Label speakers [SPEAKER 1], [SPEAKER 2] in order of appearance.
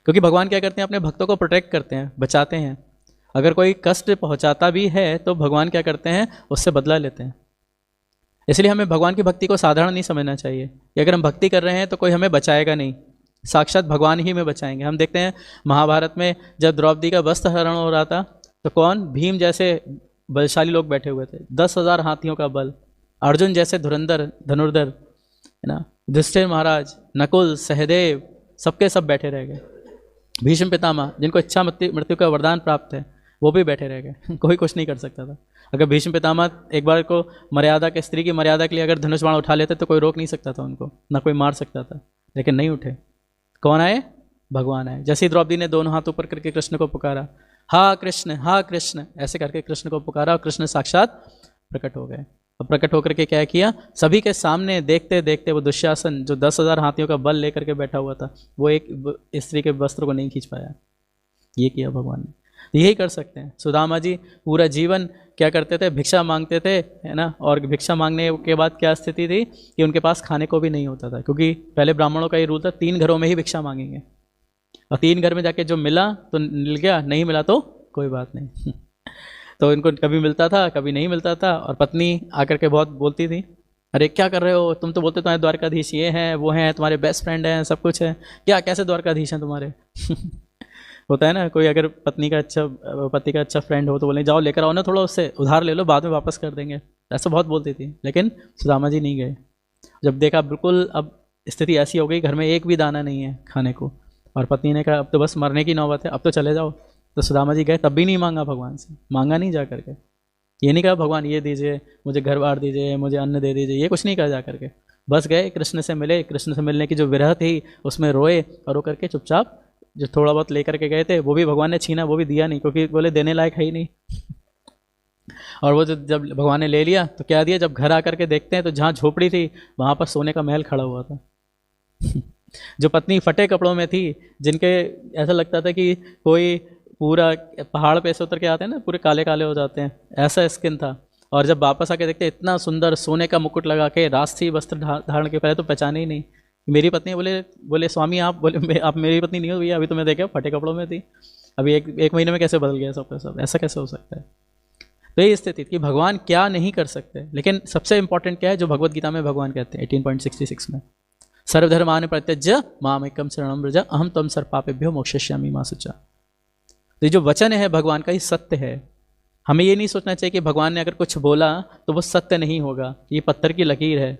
[SPEAKER 1] क्योंकि भगवान क्या करते हैं, अपने भक्तों को प्रोटेक्ट करते हैं, बचाते हैं। अगर कोई कष्ट पहुंचाता भी है तो भगवान क्या करते हैं, उससे बदला लेते हैं। इसलिए हमें भगवान की भक्ति को साधारण नहीं समझना चाहिए कि अगर हम भक्ति कर रहे हैं तो कोई हमें बचाएगा नहीं, साक्षात भगवान ही में बचाएंगे। हम देखते हैं महाभारत में जब द्रौपदी का वस्त्र हरण हो रहा था तो कौन, भीम जैसे बलशाली लोग बैठे हुए थे, 10,000 हाथियों का बल, अर्जुन जैसे धुरंधर धनुर्धर, है ना, युधिष्ठिर महाराज, नकुल, सहदेव, सबके सब बैठे रह गए। भीष्म पितामह जिनको इच्छा मृत्यु का वरदान प्राप्त है वो भी बैठे रह गए कोई कुछ नहीं कर सकता था। अगर भीष्म पितामह एक बार को मर्यादा के, स्त्री की मर्यादा के लिए अगर धनुष बाण उठा लेते तो कोई रोक नहीं सकता था उनको, ना कोई मार सकता था, लेकिन नहीं उठे। कौन आए, भगवान आए। जैसे ही द्रौपदी ने दोनों हाथ ऊपर करके कृष्ण को पुकारा, हा कृष्ण ऐसे करके कृष्ण को पुकारा और कृष्ण साक्षात प्रकट हो गए। और प्रकट होकर के क्या किया, सभी के सामने देखते देखते वो दुशासन जो 10,000 हाथियों का बल लेकर के बैठा हुआ था वो एक स्त्री के वस्त्र को नहीं खींच पाया। ये किया भगवान ने। यही कर सकते हैं। सुदामा जी पूरा जीवन क्या करते थे, भिक्षा मांगते थे, है ना, और भिक्षा मांगने के बाद क्या स्थिति थी कि उनके पास खाने को भी नहीं होता था, क्योंकि पहले ब्राह्मणों का ये रूल था 3 घरों में ही भिक्षा मांगेंगे, और 3 घर में जाके जो मिला तो मिल गया, नहीं मिला तो कोई बात नहीं तो इनको कभी मिलता था कभी नहीं मिलता था। और पत्नी आकर के बहुत बोलती थी, अरे क्या कर रहे हो तुम, तो बोलते तुम्हारे द्वारकाधीश ये हैं वो हैं, तुम्हारे बेस्ट फ्रेंड हैं, सब कुछ है, क्या कैसे द्वारकाधीश हैं तुम्हारे होता है ना, कोई अगर पति का अच्छा फ्रेंड हो तो बोले जाओ लेकर आओ ना, थोड़ा उससे उधार ले लो, बाद में वापस कर देंगे, ऐसा बहुत बोलती थी। लेकिन सुदामा जी नहीं गए। जब देखा बिल्कुल अब स्थिति ऐसी हो गई, घर में एक भी दाना नहीं है खाने को, और पत्नी ने कहा अब तो बस मरने की नौबत है, अब तो चले जाओ। तो सुदामा जी गए, तब भी नहीं मांगा भगवान से, मांगा नहीं जा करके, ये नहीं कहा भगवान ये दीजिए, मुझे घर बार दीजिए, मुझे अन्न दे दीजिए, ये कुछ नहीं कहा जा करके। बस गए, कृष्ण से मिले, कृष्ण से मिलने की जो विरह थी उसमें रोए, और रो करके चुपचाप जो थोड़ा बहुत लेकर के गए थे वो भी भगवान ने छीना, वो भी दिया नहीं, क्योंकि बोले देने लायक है ही नहीं और वो जब भगवान ने ले लिया तो क्या दिया, जब घर आकर के देखते हैं तो जहाँ झोपड़ी थी वहाँ पर सोने का महल खड़ा हुआ था जो पत्नी फटे कपड़ों में थी, जिनके ऐसा लगता था कि कोई पूरा पहाड़ पे से उतर के आते हैं ना, पूरे काले काले हो जाते हैं, ऐसा स्किन था। और जब वापस आके देखते इतना सुंदर सोने का मुकुट लगा के, राष्ट्रीय वस्त्र धारण के, पहले तो पहचाने ही नहीं मेरी पत्नी। बोले स्वामी आप, बोले आप मेरी पत्नी नहीं हो भैया, अभी तो मैं देखा फटे कपड़ों में थी, अभी एक महीने में कैसे बदल गया सबका सब, ऐसा कैसे हो सकता है। तो ये स्थिति कि भगवान क्या नहीं कर सकते। लेकिन सबसे इंपॉर्टेंट क्या है जो भगवत गीता में भगवान कहते हैं 18.66 में, सर्वधर्मान् परित्यज्य मामेकं शरणं व्रज अहम त्वं सर्वपापेभ्यो मोक्षयिष्यामि मा शुचा। तो ये जो वचन है भगवान का, ये सत्य है। हमें ये नहीं सोचना चाहिए कि भगवान ने अगर कुछ बोला तो वो सत्य नहीं होगा, ये पत्थर की लकीर है।